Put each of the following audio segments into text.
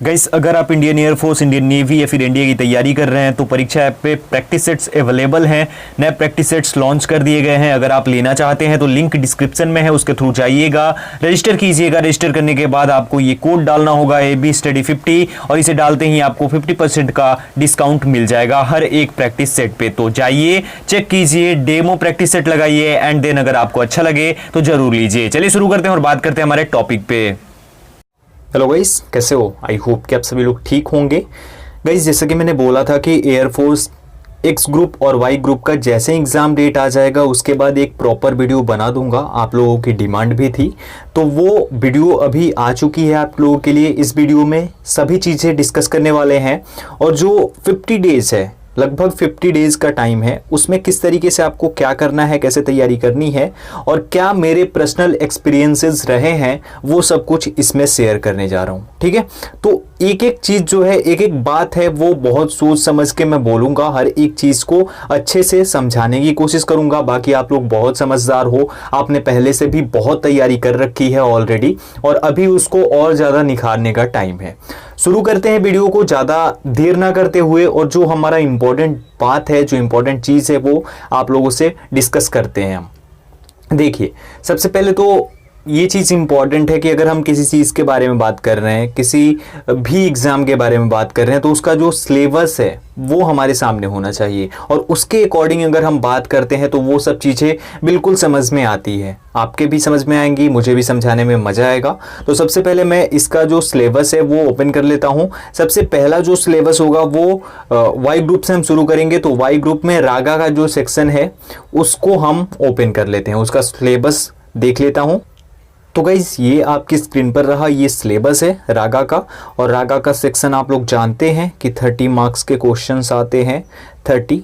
Guys, अगर आप Indian air force, Indian navy या फिर इंडिया की तैयारी कर रहे हैं तो परीक्षा ऐप पे प्रैक्टिस सेट्स अवेलेबल हैं। नए प्रैक्टिस सेट्स लॉन्च कर दिए गए हैं। अगर आप लेना चाहते हैं तो लिंक डिस्क्रिप्शन में है, उसके थ्रू जाइएगा, रजिस्टर कीजिएगा। रजिस्टर करने के बाद आपको ये कोड डालना होगा AB Study 50 और इसे डालते ही आपको 50% का डिस्काउंट मिल जाएगा हर एक प्रैक्टिस सेट पे। तो जाइए, चेक कीजिए, डेमो प्रैक्टिस सेट लगाइए एंड देन अगर आपको अच्छा लगे तो जरूर लीजिए। चलिए शुरू करते हैं और बात करते हैं हमारे टॉपिक पे। हेलो गाइस, कैसे हो? आई होप कि आप सभी लोग ठीक होंगे। गाइस, जैसा कि मैंने बोला था कि एयरफोर्स एक्स ग्रुप और वाई ग्रुप का जैसे एग्ज़ाम डेट आ जाएगा उसके बाद एक प्रॉपर वीडियो बना दूंगा। आप लोगों की डिमांड भी थी, तो वो वीडियो अभी आ चुकी है आप लोगों के लिए। इस वीडियो में सभी चीज़ें डिस्कस करने वाले हैं और जो 50 डेज़ है, लगभग 50 डेज़ का टाइम है, उसमें किस तरीके से आपको क्या करना है, कैसे तैयारी करनी है और क्या मेरे पर्सनल एक्सपीरियंसेस रहे हैं, वो सब कुछ इसमें शेयर करने जा रहा हूँ। ठीक है, तो एक एक चीज़ जो है, एक एक बात है, वो बहुत सोच समझ के मैं बोलूँगा। हर एक चीज़ को अच्छे से समझाने की कोशिश करूँगा। बाकी आप लोग बहुत समझदार हो, आपने पहले से भी बहुत तैयारी कर रखी है ऑलरेडी और अभी उसको और ज़्यादा निखारने का टाइम है। शुरू करते हैं वीडियो को ज़्यादा देर ना करते हुए और जो हमारा इम्पोर्टेंट बात है, जो इम्पोर्टेंट चीज़ है, वो आप लोगों से डिस्कस करते हैं हम। देखिए, सबसे पहले तो ये चीज़ इम्पॉर्टेंट है कि अगर हम किसी चीज़ के बारे में बात कर रहे हैं, किसी भी एग्ज़ाम के बारे में बात कर रहे हैं, तो उसका जो सिलेबस है वो हमारे सामने होना चाहिए और उसके अकॉर्डिंग अगर हम बात करते हैं तो वो सब चीज़ें बिल्कुल समझ में आती है। आपके भी समझ में आएंगी, मुझे भी समझाने में मज़ा आएगा। तो सबसे पहले मैं इसका जो सिलेबस है वो ओपन कर लेता हूँ। सबसे पहला जो सिलेबस होगा वो वाई ग्रुप से हम शुरू करेंगे। तो वाई ग्रुप में रागा का जो सेक्शन है उसको हम ओपन कर लेते हैं, उसका सिलेबस देख लेता हूँ। तो गाइज, ये आपकी स्क्रीन पर रहा, ये सिलेबस है रागा का। और रागा का सेक्शन आप लोग जानते हैं कि 30 मार्क्स के क्वेश्चंस आते हैं, 30।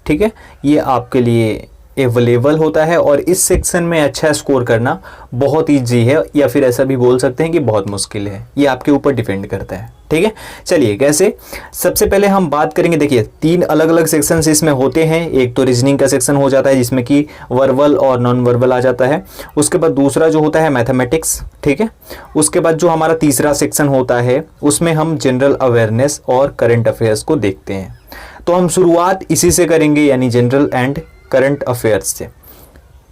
ठीक है, ये आपके लिए अवेलेबल होता है और इस सेक्शन में अच्छा स्कोर करना बहुत ईजी है, या फिर ऐसा भी बोल सकते हैं कि बहुत मुश्किल है। ये आपके ऊपर डिपेंड करता है। ठीक है, चलिए कैसे। सबसे पहले हम बात करेंगे। देखिए, 3 अलग अलग सेक्शंस इसमें होते हैं। एक तो रीजनिंग का सेक्शन हो जाता है जिसमें कि वर्बल और नॉन वर्बल आ जाता है। उसके बाद दूसरा जो होता है मैथमेटिक्स। ठीक है, उसके बाद जो हमारा तीसरा सेक्शन होता है उसमें हम जनरल अवेयरनेस और करंट अफेयर्स को देखते हैं। तो हम शुरुआत इसी से करेंगे, यानी जनरल एंड करंट अफेयर्स से।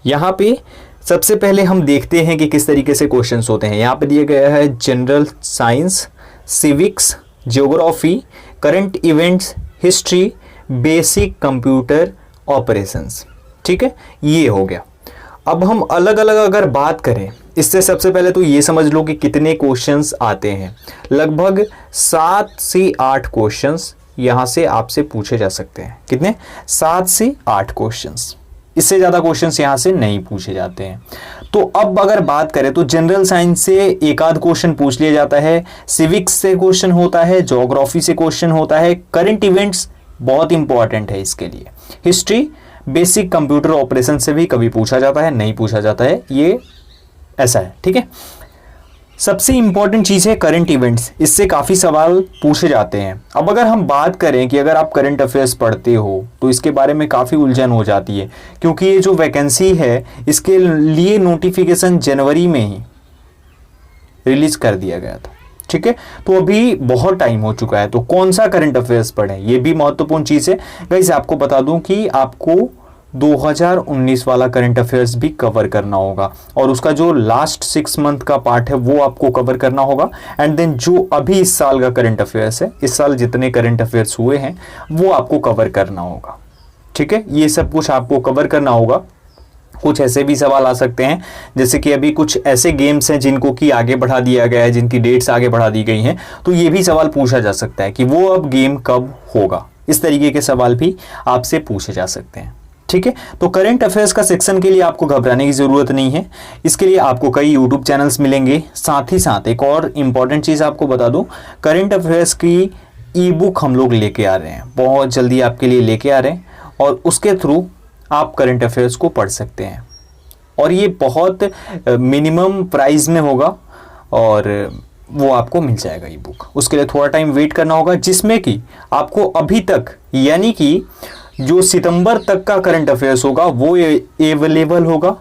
यहाँ पे सबसे पहले हम देखते हैं कि किस तरीके से क्वेश्चंस होते हैं। यहाँ पे दिया गया है general science, civics, geography, current events, history, basic computer operations. ठीक है, ये हो गया। अब हम अलग अलग अगर बात करें इससे, सबसे पहले तो ये समझ लो कि कितने क्वेश्चंस आते हैं। लगभग 7 से 8 क्वेश्चंस यहाँ से आपसे पूछे जा सकते हैं। कितने? 7 से 8 क्वेश्चंस। इससे ज़्यादा क्वेश्चंस यहाँ से नहीं पूछे जाते हैं। तो अब अगर बात करें तो जनरल साइंस से एक आध क्वेश्चन पूछ लिया जाता है, सिविक्स से क्वेश्चन होता है, ज्योग्राफी से क्वेश्चन होता है, करंट इवेंट्स बहुत इंपॉर्टेंट है इसके लिए, हिस्ट्री, बेसिक कंप्यूटर ऑपरेशन से भी कभी पूछा जाता है, नहीं पूछा जाता है, ये ऐसा है। ठीक है, सबसे इंपॉर्टेंट चीज़ है करंट इवेंट्स, इससे काफ़ी सवाल पूछे जाते हैं। अब अगर हम बात करें कि अगर आप करंट अफेयर्स पढ़ते हो तो इसके बारे में काफ़ी उलझन हो जाती है, क्योंकि ये जो वैकेंसी है इसके लिए नोटिफिकेशन जनवरी में ही रिलीज कर दिया गया था। ठीक है, तो अभी बहुत टाइम हो चुका है। तो कौन सा करंट अफेयर्स पढ़ें, ये भी महत्वपूर्ण चीज़ है। गाइस, आपको बता दूं कि आपको 2019 वाला करंट अफेयर्स भी कवर करना होगा और उसका जो लास्ट 6 मंथ का पार्ट है वो आपको कवर करना होगा। एंड देन जो अभी इस साल का करंट अफेयर्स है, इस साल जितने करंट अफेयर्स हुए हैं वो आपको कवर करना होगा। ठीक है, ये सब कुछ आपको कवर करना होगा। कुछ ऐसे भी सवाल आ सकते हैं जैसे कि अभी कुछ ऐसे गेम्स हैं जिनको कि आगे बढ़ा दिया गया है, जिनकी डेट्स आगे बढ़ा दी गई हैं, तो ये भी सवाल पूछा जा सकता है कि वो अब गेम कब होगा। इस तरीके के सवाल भी आपसे पूछे जा सकते हैं। ठीक है, तो करंट अफेयर्स का सेक्शन के लिए आपको घबराने की ज़रूरत नहीं है। इसके लिए आपको कई यूट्यूब चैनल्स मिलेंगे। साथ ही साथ एक और इम्पॉर्टेंट चीज़ आपको बता दूं, करंट अफेयर्स की ई बुक हम लोग लेके आ रहे हैं, बहुत जल्दी आपके लिए लेके आ रहे हैं और उसके थ्रू आप करंट अफेयर्स को पढ़ सकते हैं। और ये बहुत मिनिमम प्राइस में होगा और वो आपको मिल जाएगा ई बुक। उसके लिए थोड़ा टाइम वेट करना होगा, जिसमें कि आपको अभी तक, यानी कि जो सितंबर तक का करंट अफेयर्स होगा वो अवेलेबल होगा।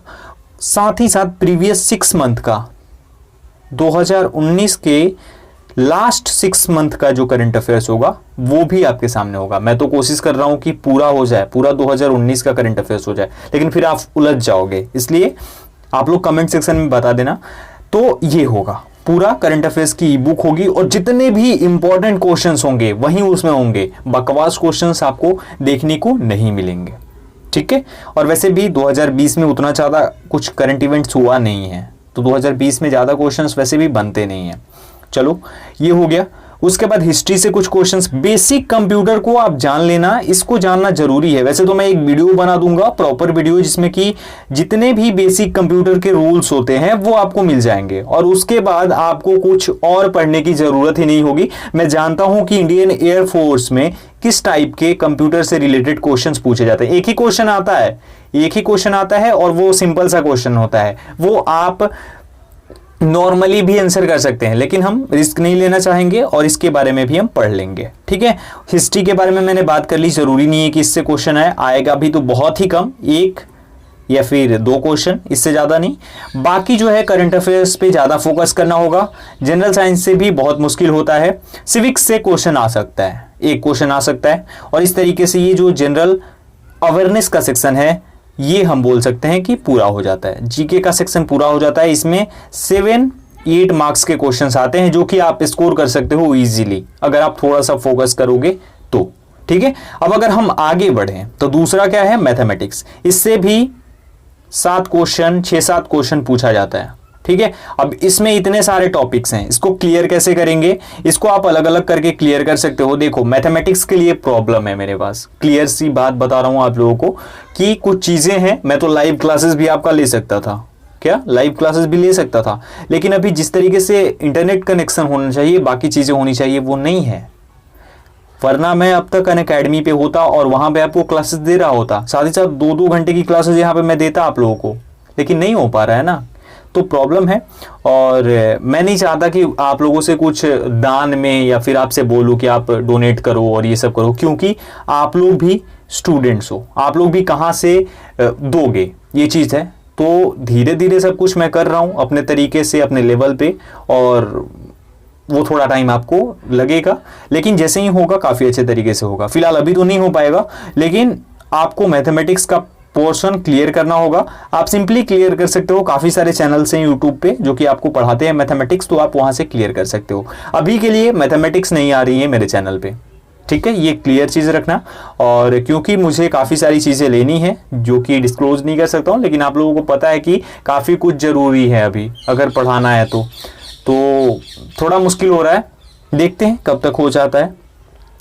साथ ही साथ प्रीवियस 6 मंथ का 2019 के लास्ट 6 मंथ का जो करंट अफेयर्स होगा वो भी आपके सामने होगा। मैं तो कोशिश कर रहा हूं कि पूरा हो जाए, पूरा 2019 का करंट अफेयर्स हो जाए, लेकिन फिर आप उलझ जाओगे, इसलिए आप लोग कमेंट सेक्शन में बता देना। तो ये होगा, पूरा करंट अफेयर्स की ई बुक होगी और जितने भी इंपॉर्टेंट क्वेश्चंस होंगे वहीं उसमें होंगे, बकवास क्वेश्चंस आपको देखने को नहीं मिलेंगे, ठीक है। और वैसे भी 2020 में उतना ज़्यादा कुछ करंट इवेंट्स हुआ नहीं है, तो 2020 में ज़्यादा क्वेश्चंस वैसे भी बनते नहीं हैं। चलो ये हो गया। उसके बाद हिस्ट्री से कुछ क्वेश्चंस, बेसिक कंप्यूटर को आप जान लेना, इसको जानना जरूरी है। वैसे तो मैं एक वीडियो बना दूंगा, प्रॉपर वीडियो, जिसमें कि जितने भी बेसिक कंप्यूटर के रूल्स होते हैं वो आपको मिल जाएंगे और उसके बाद आपको कुछ और पढ़ने की जरूरत ही नहीं होगी। मैं जानता हूं कि इंडियन एयरफोर्स में किस टाइप के कंप्यूटर से रिलेटेड क्वेश्चंस पूछे जाते हैं। एक ही क्वेश्चन आता है और वो सिंपल सा क्वेश्चन होता है, वो आप नॉर्मली भी आंसर कर सकते हैं, लेकिन हम रिस्क नहीं लेना चाहेंगे और इसके बारे में भी हम पढ़ लेंगे, ठीक है। हिस्ट्री के बारे में मैंने बात कर ली, जरूरी नहीं है कि इससे क्वेश्चन आएगा भी तो बहुत ही कम, 1 या फिर 2 क्वेश्चन, इससे ज़्यादा नहीं। बाकी जो है करंट अफेयर्स पे ज़्यादा फोकस करना होगा। जनरल साइंस से भी बहुत मुश्किल होता है, सिविक्स से क्वेश्चन आ सकता है, 1 क्वेश्चन आ सकता है। और इस तरीके से ये जो जनरल अवेयरनेस का सेक्शन है ये हम बोल सकते हैं कि पूरा हो जाता है। जीके का सेक्शन पूरा हो जाता है, इसमें 7-8 मार्क्स के क्वेश्चंस आते हैं जो कि आप स्कोर कर सकते हो इजीली अगर आप थोड़ा सा फोकस करोगे तो, ठीक है। अब अगर हम आगे बढ़ें तो दूसरा क्या है, मैथमेटिक्स। इससे भी 6-7 क्वेश्चन पूछा जाता है, ठीक है। अब इसमें इतने सारे टॉपिक्स हैं, इसको क्लियर कैसे करेंगे, इसको आप अलग अलग करके क्लियर कर सकते हो। देखो मैथमेटिक्स के लिए प्रॉब्लम है मेरे पास, क्लियर सी बात बता रहा हूं आप लोगों को कि कुछ चीजें हैं, मैं तो लाइव क्लासेस भी आपका ले सकता था, लाइव क्लासेस भी ले सकता था, लेकिन अभी जिस तरीके से इंटरनेट कनेक्शन होना चाहिए, बाकी चीजें होनी चाहिए, वो नहीं है। वरना मैं अब तक अनअकैडमी पे होता और वहां पे आपको क्लासेस दे रहा होता, साथ ही साथ 2-2 घंटे की क्लासेस यहाँ पे मैं देता आप लोगों को, लेकिन नहीं हो पा रहा है ना, तो प्रॉब्लम है। और मैं नहीं चाहता कि आप लोगों से कुछ दान में या फिर आपसे बोलूं कि आप डोनेट करो और ये सब करो, क्योंकि आप लोग भी स्टूडेंट्स हो, आप लोग भी कहाँ से दोगे, ये चीज़ है। तो धीरे धीरे सब कुछ मैं कर रहा हूँ अपने तरीके से, अपने लेवल पे, और वो थोड़ा टाइम आपको लगेगा, लेकिन जैसे ही होगा काफ़ी अच्छे तरीके से होगा। फिलहाल अभी तो नहीं हो पाएगा, लेकिन आपको मैथमेटिक्स का पोर्शन क्लियर करना होगा। आप सिंपली क्लियर कर सकते हो, काफ़ी सारे चैनल्स हैं यूट्यूब पे जो कि आपको पढ़ाते हैं मैथमेटिक्स, तो आप वहाँ से क्लियर कर सकते हो। अभी के लिए मैथमेटिक्स नहीं आ रही है मेरे चैनल पे, ठीक है, ये क्लियर चीज़ रखना। और क्योंकि मुझे काफ़ी सारी चीज़ें लेनी है जो कि डिस्क्लोज नहीं कर सकता हूँ, लेकिन आप लोगों को पता है कि काफ़ी कुछ ज़रूरी है अभी अगर पढ़ाना है तो थोड़ा मुश्किल हो रहा है, देखते हैं कब तक हो जाता है,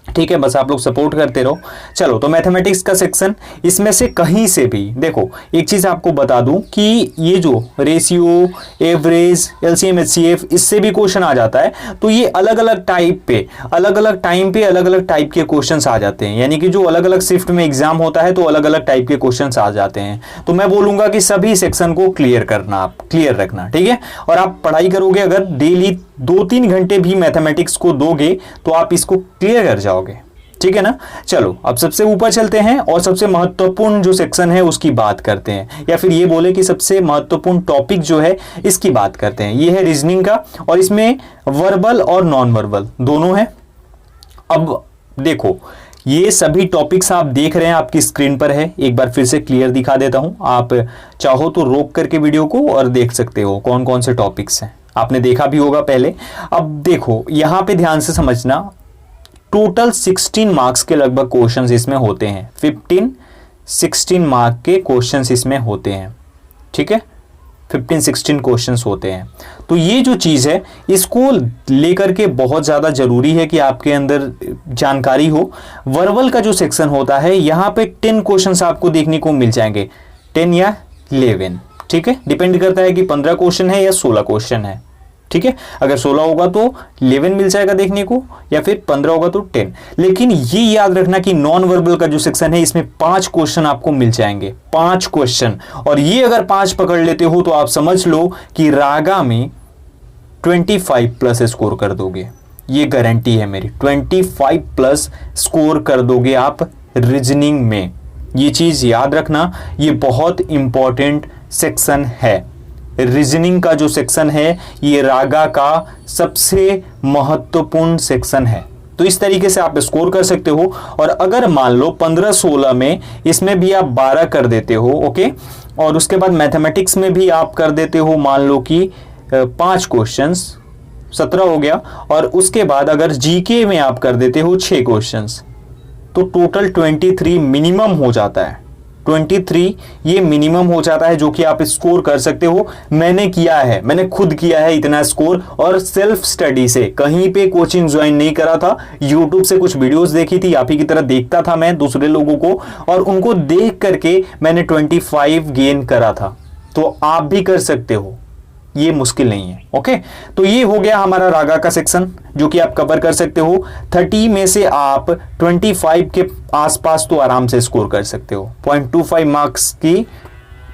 ठीक है। बस आप लोग सपोर्ट करते रहो। चलो, तो मैथमेटिक्स का सेक्शन, इसमें से कहीं से भी देखो, एक चीज़ आपको बता दूं कि ये जो रेशियो, एवरेज, एलसीएम, एचसीएफ, इससे भी क्वेश्चन आ जाता है। तो ये अलग अलग टाइम पे अलग अलग टाइप के क्वेश्चंस आ जाते हैं, यानी कि जो अलग अलग शिफ्ट में एग्जाम होता है तो अलग अलग टाइप के क्वेश्चंस आ जाते हैं। तो मैं बोलूँगा कि सभी सेक्शन को क्लियर करना, आप क्लियर रखना, ठीक है। और आप पढ़ाई करोगे, अगर डेली 2-3 घंटे भी मैथमेटिक्स को दोगे तो आप इसको क्लियर कर जाओगे, ठीक है ना। चलो, अब सबसे ऊपर चलते हैं और सबसे महत्वपूर्ण जो सेक्शन है उसकी बात करते हैं, या फिर ये बोले कि सबसे महत्वपूर्ण टॉपिक जो है इसकी बात करते हैं। ये है रीजनिंग का, और इसमें वर्बल और नॉन वर्बल दोनों है। अब देखो, ये सभी टॉपिक्स आप देख रहे हैं, आपकी स्क्रीन पर है, एक बार फिर से क्लियर दिखा देता हूं। आप चाहो तो रोक करके वीडियो को और देख सकते हो कौन कौन से टॉपिक्स हैं, आपने देखा भी होगा पहले। अब देखो, यहां पे ध्यान से समझना, टोटल 16 मार्क्स के लगभग क्वेश्चंस इसमें होते हैं, 15-16 मार्क के क्वेश्चंस इसमें होते हैं, ठीक है, 15-16 क्वेश्चंस होते हैं। तो ये जो चीज़ है इसको लेकर के बहुत ज़्यादा ज़रूरी है कि आपके अंदर जानकारी हो। वर्बल का जो सेक्शन होता है, यहाँ पे 10 क्वेश्चंस आपको देखने को मिल जाएंगे, 10 या 11, ठीक है, डिपेंड करता है कि 15 क्वेश्चन है या 16 क्वेश्चन है, ठीक है। अगर 16 होगा तो 11 मिल जाएगा देखने को, या फिर 15 होगा तो 10। लेकिन ये याद रखना कि नॉन वर्बल का जो सेक्शन है इसमें 5 क्वेश्चन आपको मिल जाएंगे, 5 क्वेश्चन। और ये अगर 5 पकड़ लेते हो तो आप समझ लो कि रागा में 25+ स्कोर कर दोगे, ये गारंटी है मेरी, 25+ स्कोर कर दोगे आप रीजनिंग में। ये चीज याद रखना, ये बहुत इंपॉर्टेंट सेक्शन है रीजनिंग का जो सेक्शन है ये रागा का सबसे महत्वपूर्ण सेक्शन है। तो इस तरीके से आप स्कोर कर सकते हो। और अगर मान लो 15-16 में इसमें भी आप 12 कर देते हो, ओके, और उसके बाद मैथमेटिक्स में भी आप कर देते हो मान लो कि 5 क्वेश्चंस, 17 हो गया, और उसके बाद अगर जीके में आप कर देते हो 6 क्वेश्चंस, तो टोटल 23 मिनिमम हो जाता है। 23 ये मिनिमम हो जाता है जो कि आप स्कोर कर सकते हो। मैंने किया है, मैंने खुद किया है इतना स्कोर, और सेल्फ स्टडी से, कहीं पे कोचिंग ज्वाइन नहीं करा था, यूट्यूब से कुछ वीडियोस देखी थी, आप ही की तरह देखता था मैं दूसरे लोगों को, और उनको देख करके मैंने 25 गेन करा था। तो आप भी कर सकते हो, ये मुश्किल नहीं है। ओके, तो ये हो गया हमारा रागा का सेक्शन जो कि आप कवर कर सकते हो। 30 में से आप 25 के आसपास तो आराम से स्कोर कर सकते हो, 0.25 मार्क्स की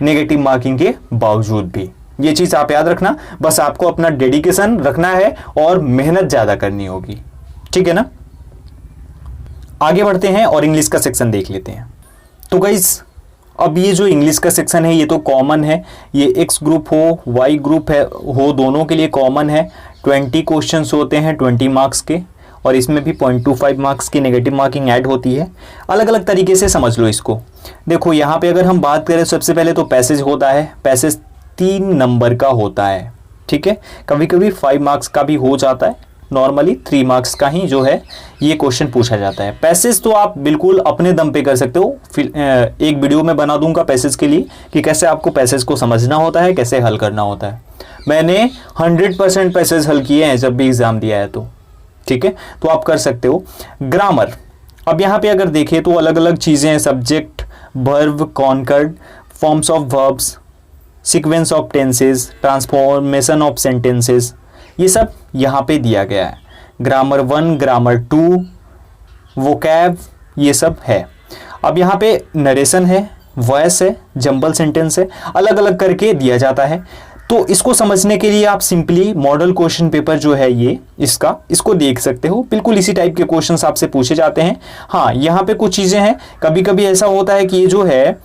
नेगेटिव मार्किंग के बावजूद भी। ये चीज आप याद रखना, बस आपको अपना डेडिकेशन रखना है और मेहनत ज्यादा करनी होगी, ठीक है ना। आगे बढ़ते हैं और इंग्लिश का सेक्शन देख लेते हैं। तो गाइस, अब ये जो इंग्लिश का सेक्शन है ये तो कॉमन है, ये एक्स ग्रुप हो वाई ग्रुप है हो दोनों के लिए कॉमन है। 20 क्वेश्चंस होते हैं 20 मार्क्स के, और इसमें भी 0.25 मार्क्स की नेगेटिव मार्किंग ऐड होती है। अलग अलग तरीके से समझ लो इसको। देखो यहाँ पे अगर हम बात करें, सबसे पहले तो पैसेज होता है। पैसेज 3 नंबर का होता है, ठीक है। कभी कभी 5 मार्क्स का भी हो जाता है, नॉर्मली 3 मार्क्स का ही जो है ये क्वेश्चन पूछा जाता है। पैसेज तो आप बिल्कुल अपने दम पे कर सकते हो, फिर एक वीडियो में बना दूंगा पैसेज के लिए कि कैसे आपको पैसेज को समझना होता है, कैसे हल करना होता है। मैंने 100% पैसेज हल किए हैं जब भी एग्जाम दिया है, तो ठीक है, तो आप कर सकते हो। ग्रामर, अब यहाँ पे अगर देखें तो अलग अलग चीज़ें हैं, subject, verb, concord, forms of verbs, sequence of tenses, transformation of sentences, ये सब यहाँ पे दिया गया है। ग्रामर 1, ग्रामर 2, वोकैब, ये सब है। अब यहाँ पे नरेशन है, वॉइस है, जंबल सेंटेंस है, अलग अलग करके दिया जाता है। तो इसको समझने के लिए आप सिंपली मॉडल क्वेश्चन पेपर जो है ये इसको देख सकते हो। बिल्कुल इसी टाइप के क्वेश्चंस आपसे पूछे जाते हैं। हाँ, यहाँ पे कुछ चीज़ें हैं, कभी कभी ऐसा होता है कि ये जो है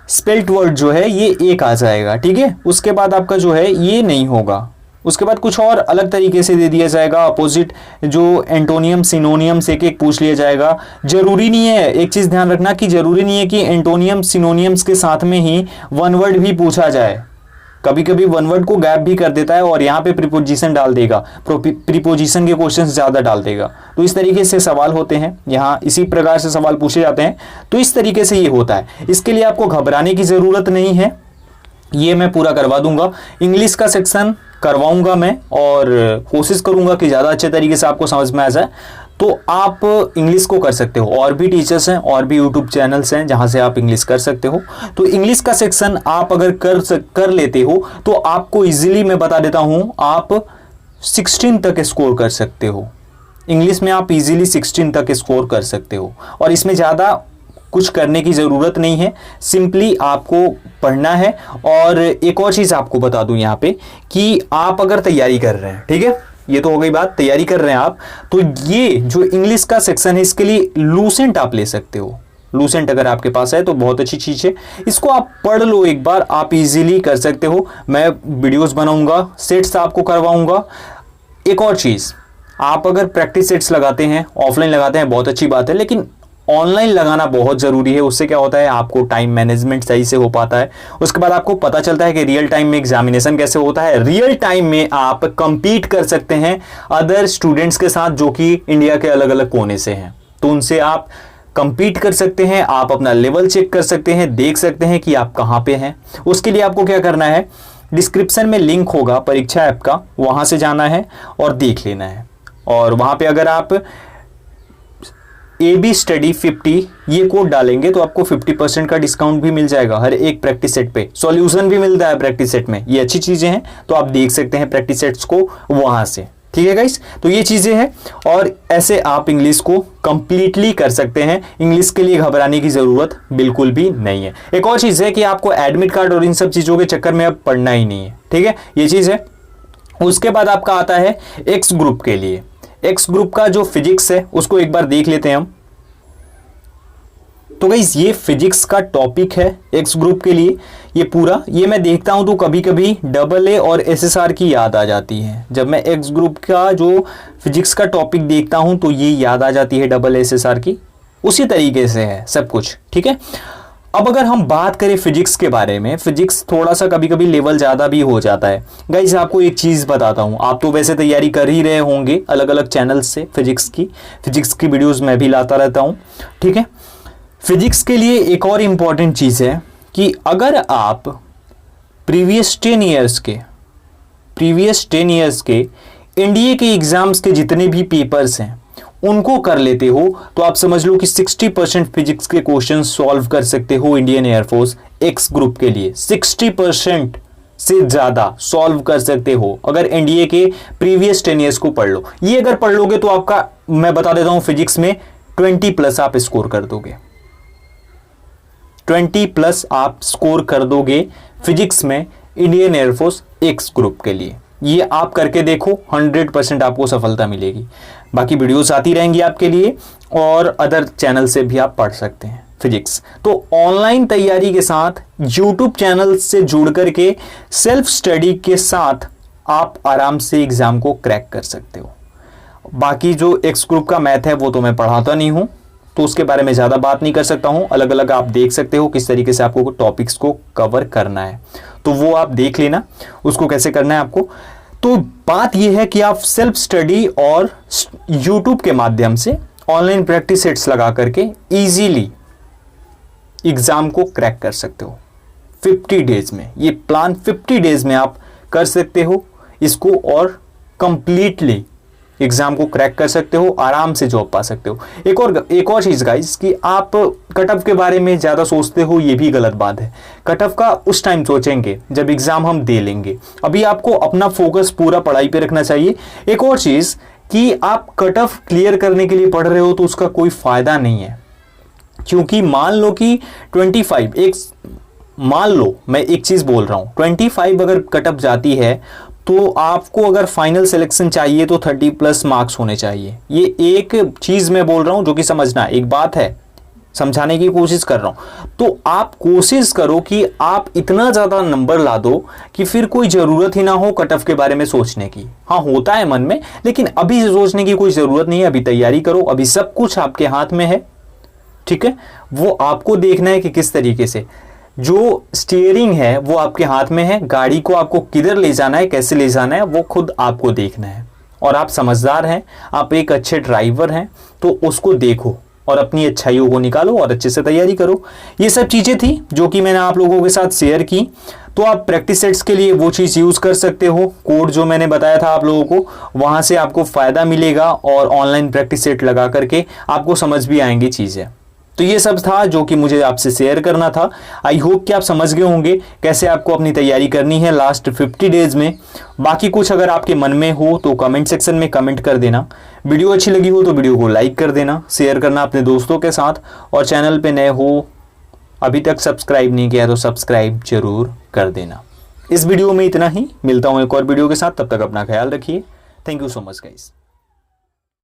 स्पेल्ट वर्ड जो है ये एक आ जाएगा, ठीक है, उसके बाद आपका जो है ये नहीं होगा, उसके बाद कुछ और अलग तरीके से दे दिया जाएगा। अपोजिट जो एंटोनियम सिनोनियम्स एक एक पूछ लिया जाएगा। जरूरी नहीं है, एक चीज ध्यान रखना कि जरूरी नहीं है कि एंटोनियम सिनोनियम्स के साथ में ही वन वर्ड भी पूछा जाए। कभी कभी वन वर्ड को गैप भी कर देता है और यहाँ पे प्रीपोजिशन डाल देगा, प्रीपोजिशन के क्वेश्चंस ज्यादा डाल देगा। तो इस तरीके से सवाल होते हैं, यहाँ इसी प्रकार से सवाल पूछे जाते हैं। तो इस तरीके से ये होता है, इसके लिए आपको घबराने की जरूरत नहीं है, ये मैं पूरा करवा दूंगा। इंग्लिश का सेक्शन करवाऊंगा मैं और कोशिश करूंगा कि ज़्यादा अच्छे तरीके से आपको समझ में आ जाए। तो आप इंग्लिश को कर सकते हो, और भी टीचर्स हैं और भी यूट्यूब चैनल्स हैं जहां से आप इंग्लिश कर सकते हो। तो इंग्लिश का सेक्शन आप अगर कर लेते हो तो आपको इजीली मैं बता देता हूं, आप 16 तक स्कोर कर सकते हो। इंग्लिश में आप इजीली 16 तक स्कोर कर सकते हो, और इसमें ज़्यादा कुछ करने की ज़रूरत नहीं है, सिंपली आपको पढ़ना है। और एक और चीज़ आपको बता दूं यहाँ पे कि आप अगर तैयारी कर रहे हैं, ठीक है, ये तो हो गई बात, तैयारी कर रहे हैं आप, तो ये जो इंग्लिश का सेक्शन है इसके लिए लूसेंट आप ले सकते हो। लूसेंट अगर आपके पास है तो बहुत अच्छी चीज़ है, इसको आप पढ़ लो एक बार, आप इजीली कर सकते हो। मैं वीडियोस बनाऊंगा, सेट्स आपको करवाऊंगा। एक और चीज़, आप अगर प्रैक्टिस सेट्स लगाते हैं, ऑफलाइन लगाते हैं, बहुत अच्छी बात है, लेकिन ऑनलाइन लगाना बहुत ज़रूरी है। उससे क्या होता है, आपको टाइम मैनेजमेंट सही से हो पाता है। उसके बाद आपको पता चलता है कि रियल टाइम में एग्जामिनेशन कैसे होता है। रियल टाइम में आप compete कर सकते हैं अदर स्टूडेंट्स के साथ जो कि इंडिया के अलग अलग कोने से हैं, तो उनसे आप compete कर सकते हैं, आप अपना लेवल चेक कर सकते हैं, देख सकते हैं कि आप कहाँ पे हैं। उसके लिए आपको क्या करना है, डिस्क्रिप्शन में लिंक होगा परीक्षा ऐप का, वहाँ से जाना है और देख लेना है। और वहाँ पे अगर आप AB स्टडी 50 ये कोड डालेंगे तो आपको 50% का डिस्काउंट भी मिल जाएगा हर एक प्रैक्टिस सेट पे। सॉल्यूशन भी मिलता है प्रैक्टिस सेट में, ये अच्छी चीज़ें हैं, तो आप देख सकते हैं प्रैक्टिस सेट्स को वहाँ से, ठीक है गाइस। तो ये चीज़ें हैं, और ऐसे आप इंग्लिश को कंप्लीटली कर सकते हैं। इंग्लिश के लिए घबराने की ज़रूरत बिल्कुल भी नहीं है। एक और चीज़ है कि आपको एडमिट कार्ड और इन सब चीज़ों के चक्कर में अब पढ़ना ही नहीं है, ठीक है, ये चीज़ है। उसके बाद आपका आता है एक्स ग्रुप के लिए। एक्स ग्रुप का जो फिजिक्स है उसको एक बार देख लेते हैं हम। तो गाइस ये फिजिक्स का टॉपिक है एक्स ग्रुप के लिए। ये पूरा ये मैं देखता हूं तो कभी कभी AA और SSR की याद आ जाती है। जब मैं एक्स ग्रुप का जो फिजिक्स का टॉपिक देखता हूं तो ये याद आ जाती है SSR की। उसी तरीके से है सब कुछ, ठीक है। अब अगर हम बात करें फिजिक्स के बारे में, फिजिक्स थोड़ा सा कभी कभी लेवल ज़्यादा भी हो जाता है। गाइस आपको एक चीज़ बताता हूँ, आप तो वैसे तैयारी कर ही रहे होंगे अलग अलग चैनल से फिजिक्स की वीडियोस मैं भी लाता रहता हूँ, ठीक है। फिजिक्स के लिए एक और इम्पॉर्टेंट चीज़ है कि अगर आप प्रीवियस 10 ईयर्स के एनडीए के एग्जाम्स के जितने भी पेपर्स हैं उनको कर लेते हो तो आप समझ लो कि 60% फिजिक्स के क्वेश्चन सॉल्व कर सकते हो इंडियन एयरफोर्स एक्स ग्रुप के लिए। 60% से ज़्यादा सॉल्व कर सकते हो अगर एनडीए के प्रीवियस 10 ईयर्स को पढ़ लो। ये अगर पढ़ लोगे तो आपका, मैं बता देता हूं, फिजिक्स में 20+ आप स्कोर कर दोगे। 20+ आप स्कोर कर दोगे फिजिक्स में इंडियन एयरफोर्स एक्स ग्रुप के लिए। ये आप करके देखो, 100% आपको सफलता मिलेगी। बाकी वीडियोस आती रहेंगी आपके लिए और अदर चैनल से भी आप पढ़ सकते हैं फिजिक्स। तो ऑनलाइन तैयारी के साथ यूट्यूब चैनल से जुड़ करके सेल्फ स्टडी के साथ आप आराम से एग्जाम को क्रैक कर सकते हो। बाकी जो एक्स ग्रुप का मैथ है वो तो मैं पढ़ाता नहीं हूं, तो उसके बारे में ज़्यादा बात नहीं कर सकता हूं। अलग अलग आप देख सकते हो किस तरीके से आपको टॉपिक्स को कवर करना है, तो वो आप देख लेना उसको कैसे करना है आपको। तो बात यह है कि आप सेल्फ स्टडी और यूट्यूब के माध्यम से ऑनलाइन प्रैक्टिस सेट्स लगा करके इजीली एग्जाम को क्रैक कर सकते हो 50 डेज में। ये प्लान 50 डेज में आप कर सकते हो इसको और कंप्लीटली एग्जाम को क्रैक कर सकते हो, आराम से जॉब पा सकते हो। एक और चीज गाइस कि आप कट ऑफ के बारे में ज्यादा सोचते हो, ये भी गलत बात है। कट ऑफ का उस टाइम सोचेंगे जब एग्जाम हम दे लेंगे। अभी आपको अपना फोकस पूरा पढ़ाई पे रखना चाहिए। एक और चीज कि आप कट ऑफ क्लियर करने के लिए पढ़ रहे हो तो उसका कोई फायदा नहीं है, क्योंकि मान लो कि 25 मान लो मैं एक चीज बोल रहा हूं, 25 अगर कट ऑफ जाती है तो आपको अगर फाइनल सिलेक्शन चाहिए तो 30+ मार्क्स होने चाहिए। ये एक चीज मैं बोल रहा हूं जो कि समझना, एक बात है, समझाने की कोशिश कर रहा हूं। तो आप कोशिश करो कि आप इतना ज्यादा नंबर ला दो कि फिर कोई जरूरत ही ना हो कट ऑफ के बारे में सोचने की। हाँ होता है मन में, लेकिन अभी सोचने की कोई जरूरत नहीं है। अभी तैयारी करो, अभी सब कुछ आपके हाथ में है, ठीक है। वो आपको देखना है कि किस तरीके से, जो स्टीयरिंग है वो आपके हाथ में है, गाड़ी को आपको किधर ले जाना है, कैसे ले जाना है, वो खुद आपको देखना है। और आप समझदार हैं, आप एक अच्छे ड्राइवर हैं, तो उसको देखो और अपनी अच्छाइयों को निकालो और अच्छे से तैयारी करो। ये सब चीज़ें थी जो कि मैंने आप लोगों के साथ शेयर की। तो आप प्रैक्टिस सेट्स के लिए वो चीज़ यूज़ कर सकते हो, कोड जो मैंने बताया था आप लोगों को, वहाँ से आपको फ़ायदा मिलेगा और ऑनलाइन प्रैक्टिस सेट लगा करके आपको समझ भी आएंगी चीज़ें। तो ये सब था जो कि मुझे आपसे शेयर करना था। आई होप कि आप समझ गए होंगे कैसे आपको अपनी तैयारी करनी है लास्ट 50 डेज में। बाकी कुछ अगर आपके मन में हो तो कमेंट सेक्शन में कमेंट कर देना। वीडियो अच्छी लगी हो तो वीडियो को लाइक कर देना, शेयर करना अपने दोस्तों के साथ, और चैनल पे नए हो अभी तक सब्सक्राइब नहीं किया तो सब्सक्राइब जरूर कर देना। इस वीडियो में इतना ही, मिलता हूँ एक और वीडियो के साथ, तब तक अपना ख्याल रखिए। Thank you so much guys.